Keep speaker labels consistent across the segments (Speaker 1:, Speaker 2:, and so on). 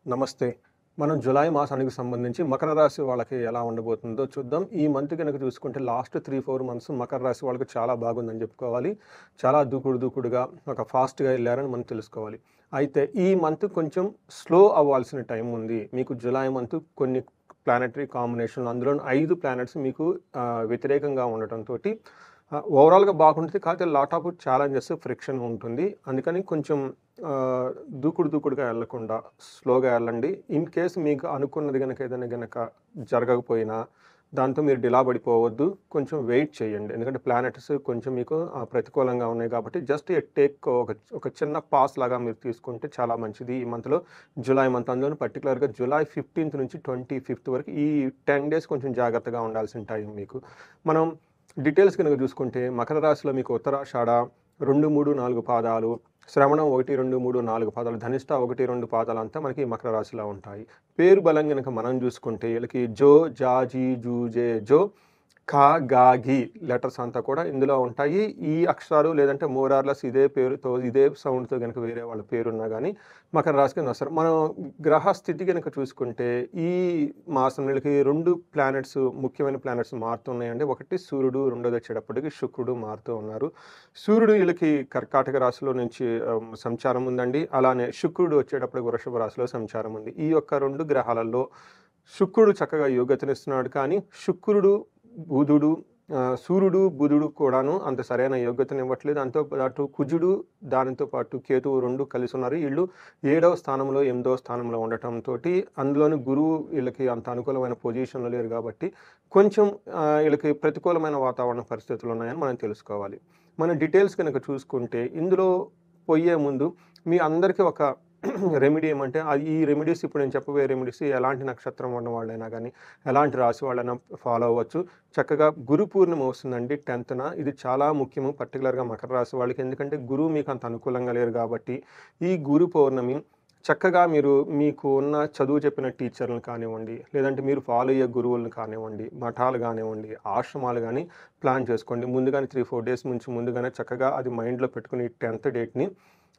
Speaker 1: నమస్తే. మనం జులై మాసానికి సంబంధించి మకర రాశి వాళ్ళకి ఎలా ఉండబోతుందో చూద్దాం. ఈ మంత్ గనక చూసుకుంటే లాస్ట్ 3, 4 మంత్స్ మకర రాశి వాళ్ళకి చాలా బాగుందని చెప్పుకోవాలి. చాలా దూకుడుగా ఒక ఫాస్ట్‌గా ఎళ్లారని మనం తెలుసుకోవాలి. అయితే ఈ మంత్ కొంచెం స్లో అవ్వాల్సిన టైం ఉంది. మీకు జులై మంత్ కొన్ని ప్లానెటరీ కాంబినేషన్‌లో అందులోను 5 ప్లానెట్స్ మీకు వ్యతిరేకంగా ఉండటంతోటి ఓవరాల్‌గా బాగుంటది. కాకపోతే లాట్ ఆఫ్ ఛాలెంజెస్, ఫ్రిక్షన్ ఉంటుంది. అందుకని కొంచెం దూకుడుగా ఎళ్ళకుండా స్లోగా ఎళ్ళండి. ఇన్ కేస్ మీకు అనుకున్నది ఏదైనా గనక జరగకపోయినా దాంతో మీరు డిలా పడిపోవద్దు. కొంచెం వెయిట్ చేయండి. ఎందుకంటే ప్లానెట్స్ కొంచెం మీకు ప్రతికూలంగా ఉన్నాయి కాబట్టి జస్ట్ ఒక చిన్న పాస్ లాగా మీరు తీసుకుంటే చాలా మంచిది. ఈ మంత్‌లో జులై మంత్ అందులోను పర్టిక్యులర్‌గా జులై 15థ్ నుంచి 25థ్ వరకు ఈ 10 డేస్ కొంచెం జాగ్రత్తగా ఉండాల్సిన టైం మీకు. మనం డీటెయిల్స్ గనుక చూసుకుంటే మకర రాశిలో మీకు ఉత్తరాషాఢ 2, 3, 4 పాదాలు, శ్రవణం 1, 2, 3, 4 పాదాలు, ధనిష్ట 1, 2 పాదాలంతా మనకి మకర రాశిలో ఉంటాయి. పేరు బలం గనక మనం చూసుకుంటే వీళ్ళకి జో, జా, జీ, జూ, జే, జో, ఖా, గా, ఘీ లెటర్స్ అంతా కూడా ఇందులో ఉంటాయి. ఈ అక్షరాలు లేదంటే మోర్ ఆర్ లెస్ ఇదే పేరుతో, ఇదే సౌండ్‌తో గనక వేరే వాళ్ళ పేరున్నా గానీ మకర రాశి కింద వస్తారు. మనం గ్రహ స్థితి గనక చూసుకుంటే ఈ మాసం వీళ్ళకి 2 ప్లానెట్స్ ముఖ్యమైన ప్లానెట్స్ మారుతున్నాయండి. ఒకటి సూర్యుడు, రెండోదొచ్చేటప్పటికి శుక్రుడు మారుతూ ఉన్నారు. సూర్యుడు వీళ్ళకి కర్కాటక రాశిలో నుంచి సంచారం ఉందండి. అలానే శుక్రుడు వచ్చేటప్పటికి వృషభ రాశిలో సంచారం ఉంది. ఈ యొక్క 2 గ్రహాలలో శుక్రుడు చక్కగా యోగ్యతనిస్తున్నాడు. కానీ శుక్రుడు, బుధుడు సూర్యుడు, బుధుడు కూడాను అంత సరైన యోగ్యతనివ్వట్లేదు. దాంతో పాటు కుజుడు, దానితో పాటు కేతువు 2 కలిసున్నారు. ఈళ్ళు 7వ స్థానంలో, 8వ స్థానంలో ఉండటంతోటి అందులోను గురువు వీళ్ళకి అంత అనుకూలమైన పొజిషన్‌లో లేరు గాబట్టి కొంచెం ఈళ్ళకి ప్రతికూలమైన వాతావరణ పరిస్థితులున్నాయని మనం తెలుసుకోవాలి. మన డీటెయిల్స్ గనక చూసుకుంటే ఇందులో పోయే ముందు మీ అందరికీ ఒక రెమెడీ ఏమంటే ఈ రెమెడీస్ ఇప్పుడు నేను చెప్పబోయే రెమెడీస్ ఎలాంటి నక్షత్రం ఉన్న వాళ్ళైనా గానీ, ఎలాంటి రాశి వాళ్ళైనా ఫాలో అవ్వచ్చు. చక్కగా గురు పూర్ణిమ వస్తుందండి 10థ్‌న. ఇది చాలా ముఖ్యము. పర్టిక్యులర్‌గా మకర రాశి వాళ్ళకి. ఎందుకంటే గురువు మీకు అంత అనుకూలంగా లేరు గాబట్టి, ఈ గురు పౌర్ణమి చక్కగా మీరు మీకు ఉన్న చదువు చెప్పిన టీచర్‌లని కానివ్వండి, లేదంటే మీరు ఫాలో అయ్యే గురువులను కానివ్వండి, మఠాలు గానివ్వండి, ఆశ్రమాలు గాని ప్లాన్ చేసుకోండి. ముందుగానే 3, 4 డేస్ నుంచి ముందుగానే చక్కగా అది మైండ్‌లో పెట్టుకొని 10థ్ డేట్‌ని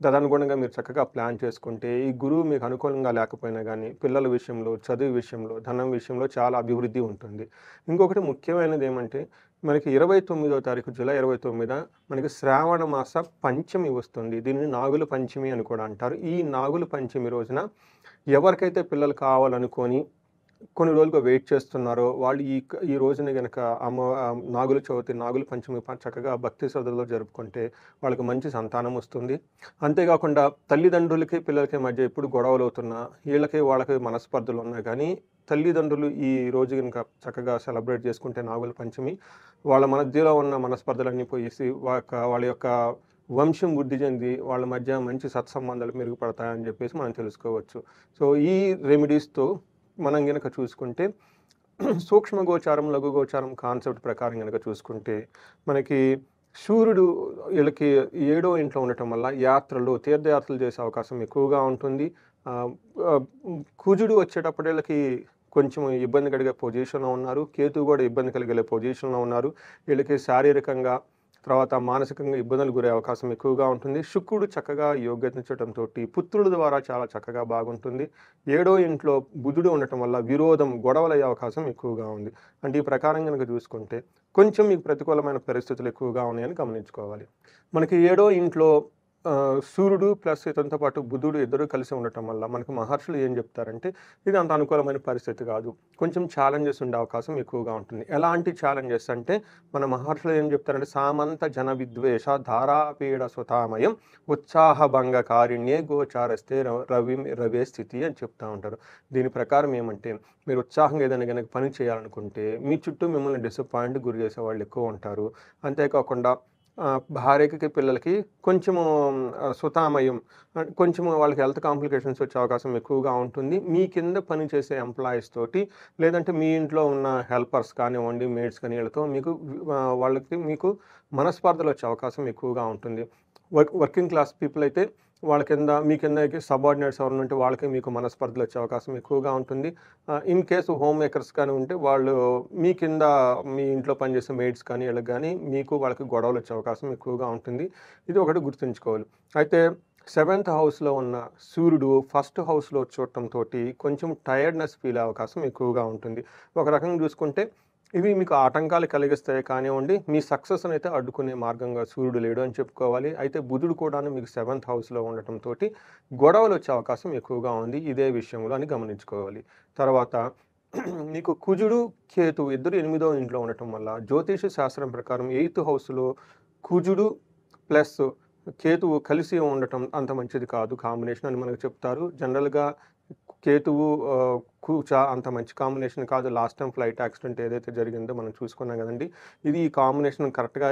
Speaker 1: తదనుగుణంగా మీరు చక్కగా ప్లాన్ చేసుకుంటే, ఈ గురువు మీకు అనుకూలంగా లేకపోయినా గానీ, పిల్లల విషయంలో, చదువు విషయంలో, ధనం విషయంలో చాలా అభివృద్ధి ఉంటుంది. ఇంకొకటి ముఖ్యమైనదేమంటే, మనకి 29వ తారీఖు జూలై 29 మనకి శ్రావణ మాస పంచమి వస్తుంది. దీనిని నాగుల పంచమి అని కూడా అంటారు. ఈ నాగుల పంచమి రోజున ఎవరికైతే పిల్లలు కావాలనుకోని కొన్ని రోజులుగా వెయిట్ చేస్తున్నారో వాళ్ళు ఈ రోజున గనక నాగుల చవితి, నాగుల పంచమి చక్కగా భక్తి శ్రద్ధలతో జరుపుకుంటే వాళ్ళకి మంచి సంతానం వస్తుంది. అంతేకాకుండా తల్లిదండ్రులకి, పిల్లలకి మధ్య ఎప్పుడు గొడవలవుతున్నా, వాళ్ళకి మనస్పర్ధలున్నా గానీ, తల్లిదండ్రులు ఈ రోజు గనక చక్కగా సెలబ్రేట్ చేసుకుంటే నాగుల పంచమి, వాళ్ళ మధ్యలో ఉన్న మనస్పర్ధలన్నీ పోయేసి వాళ్ళ యొక్క వంశం వృద్ధి చెంది వాళ్ళ మధ్య మంచి సత్సంబంధాలు మెరుగుపడతాయని జెప్పేసి మనం తెలుసుకోవచ్చు. సో, ఈ రెమెడీస్‌తో మనం గనక చూసుకుంటే సూక్ష్మ గోచారం, లఘు గోచారం కాన్సెప్ట్ ప్రకారం గనక చూసుకుంటే మనకి సూర్యుడు ఈళ్ళకి 7వ ఇంట్లో ఉండటం వల్ల తీర్థయాత్రలు చేసే అవకాశం ఎక్కువగా ఉంటుంది. ఆహ్, ఆహ్, కుజుడు వచ్చేటప్పటికి కొంచెం ఇబ్బంది కలిగే పొజిషన్‌లో ఉన్నారు. కేతువు గూడా ఇబ్బంది కలిగే పొజిషన్‌లో ఉన్నారు. వీళ్ళకి శారీరకంగా తర్వాత మానసికంగా ఇబ్బందులు గురయ్యే అవకాశం ఎక్కువగా ఉంటుంది. శుక్రుడు చక్కగా యోగ్యతించటంతోటి పుత్రుల ద్వారా చాలా చక్కగా బాగుంటుంది. 7వ ఇంట్లో బుధుడు ఉండటం వల్ల విరోధం, గొడవలయ్యే అవకాశం ఎక్కువగా ఉంది. అంటే ఈ ప్రకారం గనక చూసుకుంటే కొంచెం మీకు ప్రతికూలమైన పరిస్థితులు ఎక్కువగా ఉన్నాయని గమనించుకోవాలి. మనకి 7వ ఇంట్లో సూర్యుడు ప్లస్ ఇతనితో పాటు బుధుడు ఇద్దరు కలిసి ఉండటం వల్ల మనకు మహర్షులు ఏం చెప్తారంటే ఇది అంత అనుకూలమైన పరిస్థితి కాదు. కొంచెం ఛాలెంజెస్ ఉండే అవకాశం ఎక్కువగా ఉంటుంది. ఎలాంటి ఛాలెంజెస్ అంటే మన మహర్షులు ఏం చెప్తారంటే సామంత జన విద్వేష ధారాపీడ సుతామయం ఉత్సాహభంగ కారిణ్యే గోచారస్తే రవే స్థితి అని చెప్తా ఉంటారు. దీని ప్రకారం ఏమంటే మీరు ఉత్సాహంగా ఏదైనా గనక పని చేయాలనుకుంటే మీ చుట్టూ మిమ్మల్ని డిసప్పాయింట్ గురి చేసేవాళ్ళు ఎక్కువ ఉంటారు. అంతేకాకుండా భార్యకి, పిల్లలకి కొంచెము సుతామయం కొంచెము వాళ్ళకి హెల్త్ కాంప్లికేషన్స్ వచ్చే అవకాశం ఎక్కువగా ఉంటుంది. మీ కింద పనిచేసే ఎంప్లాయీస్ తోటి, లేదంటే మీ ఇంట్లో ఉన్న హెల్పర్స్ కానివ్వండి, మెయిడ్స్ కానీ వీళ్ళతో మీకు మనస్పర్ధలొచ్చే అవకాశం ఎక్కువగా ఉంటుంది. వర్కింగ్ క్లాస్ పీపుల్ అయితే మీ కిందకి సబార్డినేట్స్ ఎవరైనా ఉంటే వాళ్ళకి మీకు మనస్పర్ధలొచ్చే అవకాశం ఎక్కువగా ఉంటుంది. ఇన్ కేస్ హోమ్ మేకర్స్ కానీ ఉంటే వాళ్ళు మీ కింద మీ ఇంట్లో పనిచేసే మెయిడ్స్ కానీ వీళ్ళకి గానీ వాళ్ళకి గొడవలొచ్చే అవకాశం ఎక్కువగా ఉంటుంది. ఇది ఒకటి గుర్తుంచుకోవాలి. అయితే సెవెంత్ హౌస్‌లో ఉన్న సూర్యుడు ఫస్ట్ హౌస్‌లో చూడటంతోటి కొంచెం టైర్డ్‌నెస్ ఫీల్ అయ్యే అవకాశం ఎక్కువగా ఉంటుంది. ఒక రకంగా చూసుకుంటే ఇవి మీకు ఆటంకాలు కలిగిస్తాయి కానివ్వండి, మీ సక్సెస్‌నైతే అడ్డుకునే మార్గంగా సూర్యుడు లేడు అని చెప్పుకోవాలి. అయితే బుధుడు కూడాను మీకు సెవెంత్ హౌస్‌లో ఉండటంతోటి గొడవలొచ్చే అవకాశం ఎక్కువగా ఉంది ఇదే విషయంలో అని గమనించుకోవాలి. తర్వాత మీకు కుజుడు, కేతువు ఇద్దరు 8వ ఇంట్లో ఉండటం వల్ల జ్యోతిష శాస్త్రం ప్రకారం 8థ్ హౌస్‌లో కుజుడు ప్లస్ కేతువు కలిసి ఉండటం అంత మంచిది కాదు కాంబినేషన్ అని మనకు చెప్తారు. జనరల్‌గా కేతువు కూచ అంత మంచి కాంబినేషన్ కాదు. లాస్ట్ టైమ్ ఫ్లైట్ యాక్సిడెంట్ ఏదైతే జరిగిందో మనం చూసుకున్నాం గదండీ! ఇది ఈ కాంబినేషన్ కరెక్ట్‌గా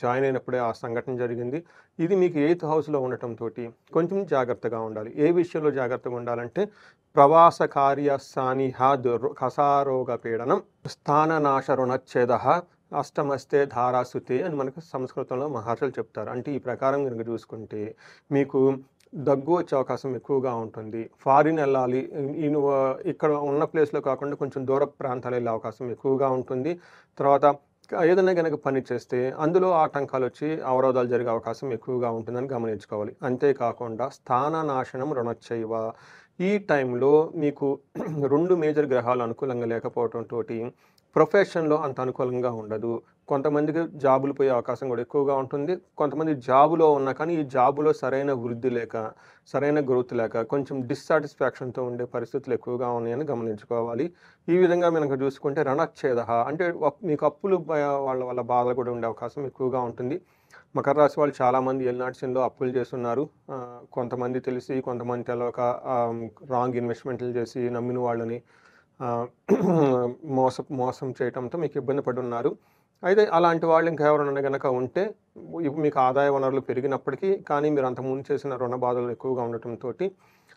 Speaker 1: జాయిన్ అయినప్పుడే ఆ సంఘటన జరిగింది. ఇది మీకు 8థ్ హౌస్‌లో ఉండటంతోటి కొంచెం జాగ్రత్తగా ఉండాలి. ఏ విషయంలో జాగ్రత్తగా ఉండాలంటే ప్రవాస కార్య సానిహాద్ కసారోగ పీడనం స్థాననాశ రుణచ్ఛేదః అష్టమస్తే ధారాసుతే అని మనకు సంస్కృతంలో మహర్షులు చెప్తారు. అంటే ఈ ప్రకారం గనుక చూసుకుంటే మీకు దగ్గు వచ్చే అవకాశం ఎక్కువగా ఉంటుంది. ఫారిన్ ఎళ్ళాలి. ఇక్కడ ఉన్న ప్లేస్‌లో కాకుండా కొంచెం దూర ప్రాంతాలు వెళ్ళే అవకాశం ఎక్కువగా ఉంటుంది. తర్వాత ఏదైనా గనక పని చేస్తే అందులో ఆటంకాలొచ్చి అవరోధాలు జరిగే అవకాశం ఎక్కువగా ఉంటుందని గమనించుకోవాలి. అంతేకాకుండా స్థాననాశనం రుణచ్చైవ ఈ టైంలో మీకు 2 మేజర్ గ్రహాలు అనుకూలంగా లేకపోవటంతోటి ప్రొఫెషన్‌లో అంత అనుకూలంగా ఉండదు. కొంతమందికి జాబులు పోయే అవకాశం కూడా ఎక్కువగా ఉంటుంది. కొంతమంది జాబులో ఉన్నా కానీ ఈ జాబులో సరైన వృద్ధి లేక, సరైన గ్రోత్ లేక కొంచెం డిస్సాటిస్ఫాక్షన్‌తో ఉండే పరిస్థితులు ఎక్కువగా ఉన్నాయని గమనించుకోవాలి. ఈ విధంగా మనకు చూసుకుంటే రణచ్ఛేదః అంటే మీకు అప్పులు వాళ్ళ వల్ల బాధలు కూడా ఉండే అవకాశం ఎక్కువగా ఉంటుంది. మకర రాశి వాళ్ళు చాలామంది ఏలినాటి శనిలో అప్పులు చేసున్నారు. కొంతమంది తెలిసి, కొంతమంది తెలవక రాంగ్ ఇన్వెస్ట్‌మెంట్లు చేసి నమ్మిన వాళ్ళని ఆహ్, మోసం చేయటంతో మీకు ఇబ్బంది పడున్నారు. అయితే అలాంటి వాళ్ళు ఇంకెవరైనా గనక ఉంటే మీకు ఆదాయ వనరులు పెరిగినప్పటికీ కానీ మీరు అంతకుముందు చేసిన రుణ బాధలు ఎక్కువగా ఉండటంతోటి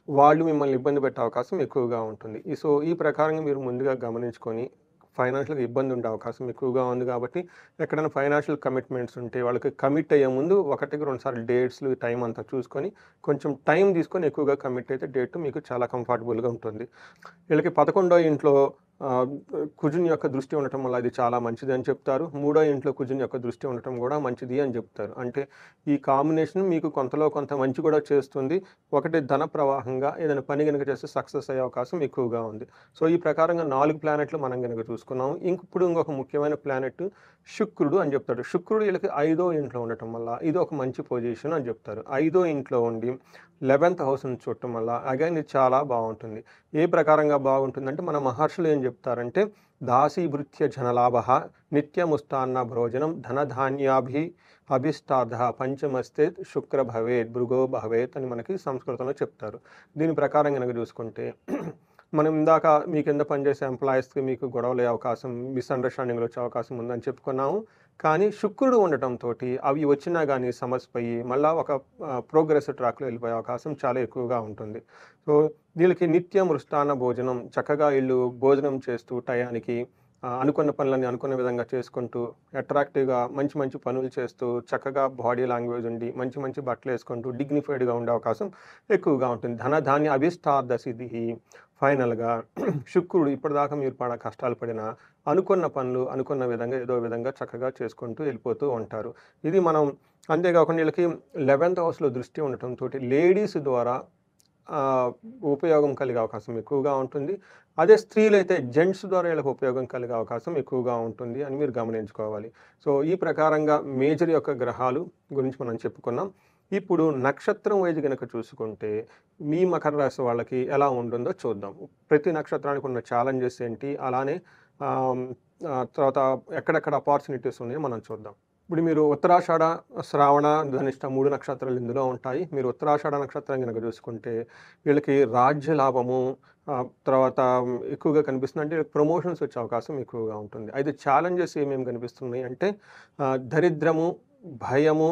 Speaker 1: వాళ్ళు మిమ్మల్ని ఇబ్బంది పెట్టే అవకాశం ఎక్కువగా ఉంటుంది. సో, ఈ ప్రకారంగా మీరు ముందుగా గమనించుకొని ఫైనాన్షియల్‌గా ఇబ్బంది ఉండే అవకాశం ఎక్కువగా ఉంది కాబట్టి ఎక్కడైనా ఫైనాన్షియల్ కమిట్మెంట్స్ ఉంటే వాళ్ళకి కమిట్ అయ్యే ముందు 1కి 2 సార్లు డేట్స్‌లు టైం అంతా చూసుకొని కొంచెం టైం తీసుకొని ఎక్కువగా కమిట్ అయితే డేట్ మీకు చాలా కంఫర్టబుల్‌గా ఉంటుంది. వీళ్ళకి 11వ ఇంట్లో కుజుని యొక్క దృష్టి ఉండటం వల్ల అది చాలా మంచిది అని చెప్తారు. 3వ ఇంట్లో కుజుని యొక్క దృష్టి ఉండటం కూడా మంచిది అని చెప్తారు. అంటే ఈ కాంబినేషన్ మీకు కొంతలో కొంత మంచి కూడా చేస్తుంది. ఒకటి ధన ప్రవాహంగా ఏదైనా పని గనుక చేస్తే సక్సెస్ అయ్యే అవకాశం ఎక్కువగా ఉంది. సో, ఈ ప్రకారంగా 4 ప్లానెట్లు మనం గనుక చూసుకున్నాం. ఇప్పుడు ఇంకొక ముఖ్యమైన ప్లానెట్ శుక్రుడు అని చెప్తాడు. శుక్రుడు వీళ్ళకి 5వ ఇంట్లో ఉండటం వల్ల ఇది ఒక మంచి పొజిషన్ అని చెప్తారు. 5వ ఇంట్లో ఉండి 11థ్ హౌస్‌ని చూడటం వల్ల అగైన్ ఇది చాలా బావుంటుంది. ఏ ప్రకారంగా బాగుంటుందంటే మన మహర్షులు ఏం చెప్తారంటే దాసీభృత్య జనలాభః నిత్యముష్టాన్న భోజనం ధనధాన్యాభి అభిష్టార్థః పంచమస్తే శుక్ర భవేత్ భృగో భవేత్ అని మనకి సంస్కృతంలో చెప్తారు. దీని ప్రకారం గనక చూసుకుంటే మనం ఇందాక మీ కింద పనిచేసే ఎంప్లాయీస్‌కి మీకు గొడవలయ్యే అవకాశం, మిస్‌అండర్‌స్టాండింగ్‌లు వచ్చే అవకాశం ఉందని చెప్పుకున్నాము. కానీ శుక్రుడు ఉండటంతోటి అవి వచ్చినా గానీ సమసిపోయి మళ్ళా ఒక ప్రోగ్రెస్ ట్రాక్‌లో వెళ్ళిపోయే అవకాశం చాలా ఎక్కువగా ఉంటుంది. సో, వీళ్ళకి నిత్యం మృష్టాన్న భోజనం చక్కగా ఈళ్ళు భోజనం చేస్తూ టయానికి అనుకున్న పనులన్నీ అనుకున్న విధంగా చేసుకుంటూ అట్రాక్టివ్‌గా మంచి మంచి పనులు చేస్తూ చక్కగా బాడీ లాంగ్వేజ్ ఉండి మంచి మంచి బట్టలేసుకుంటూ డిగ్నిఫైడ్‌గా ఉండే అవకాశం ఎక్కువగా ఉంటుంది. ధనధాన్య అభిష్టార్థ సిద్ధిః ఫైనల్‌గా శుక్రుడు ఇప్పటిదాకా మీరు కష్టాలు పడినా అనుకున్న పనులు అనుకున్న విధంగా ఏదో విధంగా చక్కగా చేసుకుంటూ వెళ్ళిపోతూ ఉంటారు. ఇది మనం అంతేకాకుండా వీళ్ళకి 11థ్ హౌస్‌లో దృష్టి ఉండటంతోటి లేడీస్ ద్వారా ఉపయోగం కలిగే అవకాశం ఎక్కువగా ఉంటుంది. అదే స్త్రీలైతే జెంట్స్ ద్వారా వీళ్ళకి ఉపయోగం కలిగే అవకాశం ఎక్కువగా ఉంటుంది అని మీరు గమనించుకోవాలి. సో, ఈ ప్రకారంగా మేజర్ యొక్క గ్రహాలు గురించి మనం చెప్పుకున్నాం. ఇప్పుడు నక్షత్రం వైజ్ గనక చూసుకుంటే మీ మకర రాశి వాళ్ళకి ఎలా ఉంటుందో చూద్దాం. ప్రతి నక్షత్రానికి ఉన్న ఛాలెంజెస్ ఏంటి? అలానే తర్వాత ఎక్కడెక్కడ అపార్చునిటీస్ ఉన్నాయో మనం చూద్దాం. ఇప్పుడు మీరు ఉత్తరాషాఢ, శ్రావణ, ధనిష్ట 3 నక్షత్రాలు ఇందులో ఉంటాయి. మీరు ఉత్తరాషాఢ నక్షత్రం గనక చూసుకుంటే వీళ్ళకి రాజ్య లాభము తర్వాత ఎక్కువగా కనిపిస్తుంది. అంటే ప్రమోషన్స్ వచ్చే అవకాశం ఎక్కువగా ఉంటుంది. అయితే ఛాలెంజెస్ ఏమేమి కనిపిస్తున్నాయి అంటే దరిద్రము, భయము,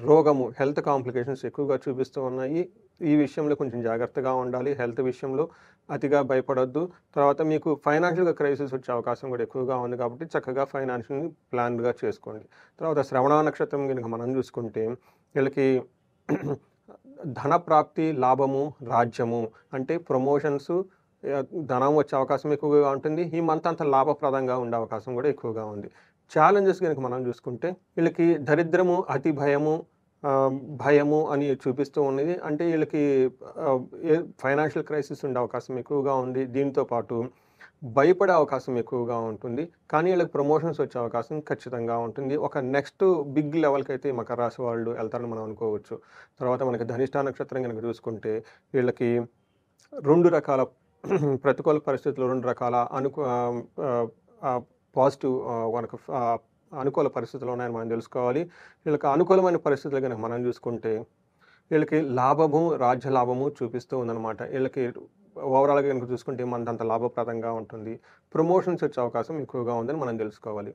Speaker 1: రోగము, హెల్త్ కాంప్లికేషన్స్ ఎక్కువగా చూపిస్తూ ఉన్నాయి. ఈ విషయంలో కొంచెం జాగ్రత్తగా ఉండాలి. హెల్త్ విషయంలో అతిగా భయపడొద్దు. తర్వాత మీకు ఫైనాన్షియల్‌గా క్రైసిస్ వచ్చే అవకాశం కూడా ఎక్కువగా ఉంది కాబట్టి చక్కగా ఫైనాన్షియల్‌ని ప్లాన్డ్‌గా చేసుకోండి. తర్వాత శ్రవణ నక్షత్రం గనుక మనం చూసుకుంటే వీళ్ళకి ధన ప్రాప్తి, లాభము, రాజ్యము అంటే ప్రమోషన్స్, ధనం వచ్చే అవకాశం ఎక్కువగా ఉంటుంది. ఈ మంత్ అంతా లాభప్రదంగా ఉండే అవకాశం కూడా ఎక్కువగా ఉంది. ఛాలెంజెస్ గనుక మనం చూసుకుంటే వీళ్ళకి దరిద్రము, అతి భయము, భయము అని చూపిస్తూ ఉన్నది. అంటే వీళ్ళకి ఫైనాన్షియల్ క్రైసిస్ ఉండే అవకాశం ఎక్కువగా ఉంది. దీంతో పాటు భయపడే అవకాశం ఎక్కువగా ఉంటుంది. కానీ వీళ్ళకి ప్రమోషన్స్ వచ్చే అవకాశం ఖచ్చితంగా ఉంటుంది. ఒక నెక్స్ట్ బిగ్ లెవెల్‌కైతే ఈ మకర రాశి వాళ్ళు ఎళ్తారని మనం అనుకోవచ్చు. తర్వాత మనకి ధనిష్ట నక్షత్రం గనుక చూసుకుంటే వీళ్ళకి 2 రకాల ప్రతికూల పరిస్థితులు, 2 రకాల పాజిటివ్ మనకు అనుకూల పరిస్థితులు ఉన్నాయని మనం తెలుసుకోవాలి. వీళ్ళకి అనుకూలమైన పరిస్థితులు గనుక మనం చూసుకుంటే వీళ్ళకి లాభము, రాజ్య లాభము చూపిస్తూ ఉందన్నమాట. వీళ్ళకి ఓవరాల్‌గా గనుక చూసుకుంటే మనదంత లాభప్రదంగా ఉంటుంది. ప్రమోషన్స్ వచ్చే అవకాశం ఎక్కువగా ఉందని మనం తెలుసుకోవాలి.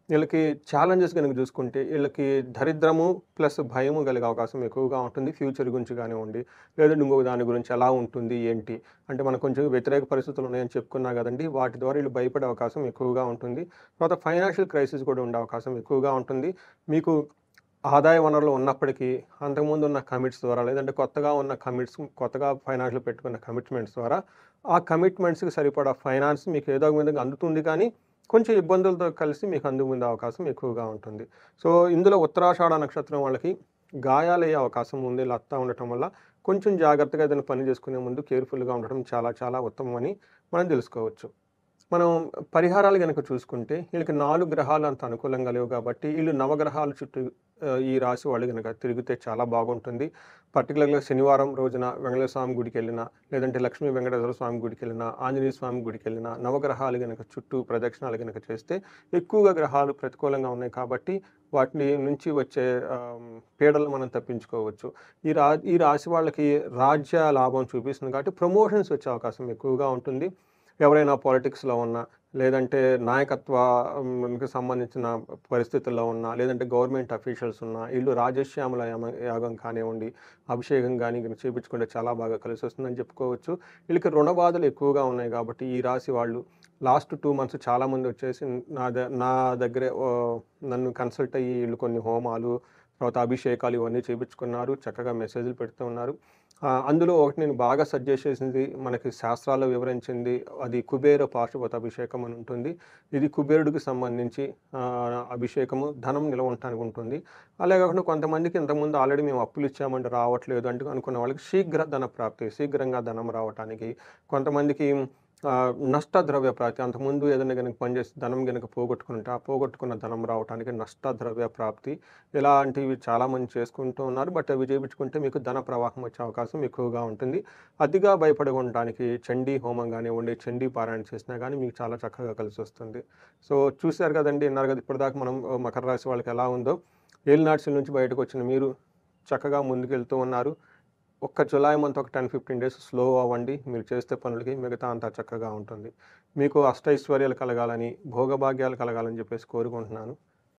Speaker 1: వీళ్ళకి ఛాలెంజెస్ గనుక చూసుకుంటే వీళ్ళకి దరిద్రము ప్లస్ భయము కలిగే అవకాశం ఎక్కువగా ఉంటుంది. ఫ్యూచర్ గురించి కానివ్వండి, లేదంటే ఇంకొక దాని గురించి ఎలా ఉంటుంది, ఏంటి అంటే మనకు కొంచెం వ్యతిరేక పరిస్థితులు ఉన్నాయని చెప్పుకున్నా కదండీ! వాటి ద్వారా వీళ్ళు భయపడే అవకాశం ఎక్కువగా ఉంటుంది. తర్వాత ఫైనాన్షియల్ క్రైసిస్ కూడా ఉండే అవకాశం ఎక్కువగా ఉంటుంది. మీకు ఆదాయ వనరులు ఉన్నప్పటికీ అంతకుముందు ఉన్న కమిట్స్ ద్వారా లేదంటే కొత్తగా ఫైనాన్షియల్ పెట్టుకున్న కమిట్మెంట్స్ ద్వారా ఆ కమిట్మెంట్స్‌కి సరిపడా ఫైనాన్స్ మీకు ఏదో ఒక విధంగా అందుతుంది కానీ కొంచెం ఇబ్బందులతో కలిసి మీకు అందుముందే అవకాశం ఎక్కువగా ఉంటుంది. సో, ఇందులో ఉత్తరాషాఢ నక్షత్రం వాళ్ళకి గాయాలయ్యే అవకాశం ఉంది. ఇలా వస్తా ఉండటం వల్ల కొంచెం జాగ్రత్తగా ఏదైనా పని చేసుకునే ముందు కేర్‌ఫుల్‌గా ఉండటం చాలా చాలా ఉత్తమమని మనం తెలుసుకోవచ్చు. మనం పరిహారాలు గనుక చూసుకుంటే వీళ్ళకి 4 గ్రహాలు అంత అనుకూలంగా లేవు కాబట్టి వీళ్ళు నవగ్రహాల చుట్టూ ఈ రాశి వాళ్ళు గనక తిరిగితే చాలా బాగుంటుంది. పర్టికులర్‌గా శనివారం రోజున వెంకటేశ్వర స్వామి గుడికెళ్ళినా, లేదంటే లక్ష్మీ వెంకటేశ్వర స్వామి గుడికెళ్ళినా, ఆంజనేయ స్వామి గుడికెళ్ళినా నవగ్రహాలు గనక చుట్టూ ప్రదక్షిణాలు గనక చేస్తే ఎక్కువగా గ్రహాలు ప్రతికూలంగా ఉన్నాయి కాబట్టి వాటిని నుంచి వచ్చే పీడలను మనం తప్పించుకోవచ్చు. ఈ రాశి వాళ్ళకి రాజ్య లాభం చూపిస్తుంది కాబట్టి ప్రమోషన్స్ వచ్చే అవకాశం ఎక్కువగా ఉంటుంది. ఎవరైనా పాలిటిక్స్‌లో ఉన్నా, లేదంటే నాయకత్వానికి సంబంధించిన పరిస్థితుల్లో ఉన్నా, లేదంటే గవర్నమెంట్ అఫీషియల్స్ ఉన్నా, ఈళ్ళు రాజశ్యామల యాగం కానివ్వండి, అభిషేకం గాని చేపించుకుంటే చాలా బాగా కలిసొస్తుందని చెప్పుకోవచ్చు. వీళ్ళకి రుణ బాధలు ఎక్కువగా ఉన్నాయి కాబట్టి ఈ రాశి వాళ్ళు లాస్ట్ 2 మంత్స్ చాలామంది వచ్చేసి నా దగ్గరే నన్ను కన్సల్ట్ అయ్యి ఈళ్ళు కొన్ని హోమాలు, తర్వాత అభిషేకాలు ఇవన్నీ చేపించుకున్నారు. చక్కగా మెసేజ్‌లు పెడుతూ ఉన్నారు. అందులో ఒకటి నేను బాగా సజెస్ట్ చేసింది మనకి శాస్త్రాల్లో వివరించింది అది కుబేర పాశుపత అభిషేకం అని ఉంటుంది. ఇది కుబేరుడికి సంబంధించి అభిషేకము ధనం నిలవ ఉండటానికి ఉంటుంది. అలాగే కాకుండా కొంతమందికి ఇంతకుముందు ఆల్రెడీ మేము అప్పులు ఇచ్చామంటే రావట్లేదు అంటూ అనుకున్న వాళ్ళకి శీఘ్రంగా ధనం రావటానికి, కొంతమందికి నష్టద్రవ్య ప్రాప్తి అంతకుముందు ఏదైనా గనుక పనిచేసి ధనం గనుక పోగొట్టుకుంటే ఆ పోగొట్టుకున్న ధనం రావటానికి నష్టద్రవ్య ప్రాప్తి ఇలాంటివి చాలామంది చేసుకుంటూ ఉన్నారు. బట్ అవి చేపించుకుంటే మీకు ధన ప్రవాహం వచ్చే అవకాశం ఎక్కువగా ఉంటుంది. అతిగా భయపడి ఉండటానికి చండీ హోమం కానివ్వండి, చండీ పారాయణ చేసినా కానీ మీకు చాలా చక్కగా కలిసొస్తుంది. సో, చూశారు కదండీ! విన్నారు కదా! ఇప్పటిదాకా మనం మకర రాశి వాళ్ళకి ఎలా ఉందో. ఏలినాటి నుంచి బయటకొచ్చిన మీరు చక్కగా ముందుకెళ్తూ ఉన్నారు. ఒక్క జులై మంత్ ఒక 10, 15 డేస్ స్లో అవ్వండి. మీరు చేసే పనులకి మిగతా అంతా చక్కగా ఉంటుంది. మీకు అష్టైశ్వర్యాలు కలగాలని, భోగభాగ్యాలు కలగాలని చెప్పేసి కోరుకుంటున్నాను.